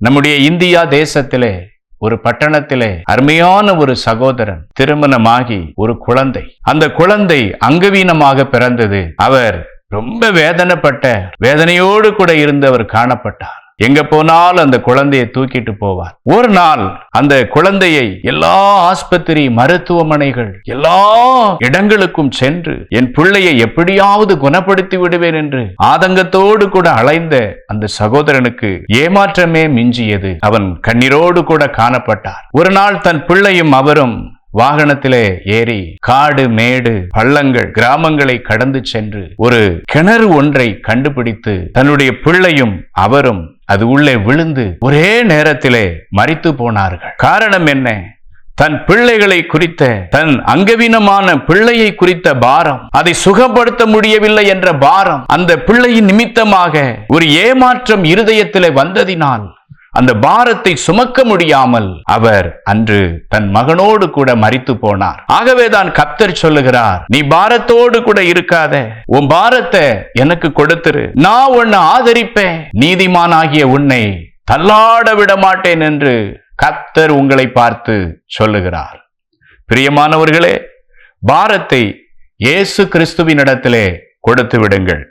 நம்முடைய இந்தியா தேசத்திலே ஒரு பட்டணத்திலே அருமையான ஒரு சகோதரன் திருமணமாகி ஒரு குழந்தை, அந்த குழந்தை அங்கவீனமாக பிறந்தது. அவர் ரொம்ப வேதனையோடு கூட இருந்தவர் காணப்பட்டார். எங்க போனாலும் அந்த குழந்தையை தூக்கிட்டு போவார். ஒரு நாள் அந்த குழந்தையை எல்லா ஆஸ்பத்திரி, மருத்துவமனைகள், எல்லா இடங்களுக்கும் சென்று என் பிள்ளையை எப்படியாவது குணப்படுத்தி விடுவேன் என்று ஆதங்கத்தோடு கூட அலைந்த அந்த சகோதரனுக்கு ஏமாற்றமே மிஞ்சியது. அவன் கண்ணீரோடு கூட காணப்பட்டார். ஒரு நாள் தன் பிள்ளையும் அவரும் வாகனத்திலே ஏறி காடு, மேடு, பள்ளங்கள், கிராமங்களை கடந்து சென்று ஒரு கிணறு ஒன்றை கண்டுபிடித்து தன்னுடைய பிள்ளையும் அவரும் அது உள்ளே விழுந்து ஒரே நேரத்திலே மரித்து போனார்கள். காரணம் என்ன? தன் பிள்ளைகளை குறித்த, தன் அங்கவீனமான பிள்ளையை குறித்த பாரம், அதை சுகப்படுத்த முடியவில்லை என்ற பாரம், அந்த பிள்ளையின் நிமித்தமாக ஒரு ஏமாற்றம் இருதயத்திலே வந்ததினால் அந்த பாரத்தை சுமக்க முடியாமல் அவர் அன்று தன் மகனோடு கூட மரித்து போனார். ஆகவேதான் கர்த்தர் சொல்லுகிறார், நீ பாரத்தோடு கூட இருக்காத, உன் பாரத்தை எனக்கு கொடுத்துரு, நான் உன்னை ஆதரிப்பேன், நீதிமானாகிய உன்னை தள்ளாட விட மாட்டேன் என்று கர்த்தர் உங்களை பார்த்து சொல்லுகிறார். பிரியமானவர்களே, பாரத்தை இயேசு கிறிஸ்துவினிடத்திலே கொடுத்து விடுங்கள்.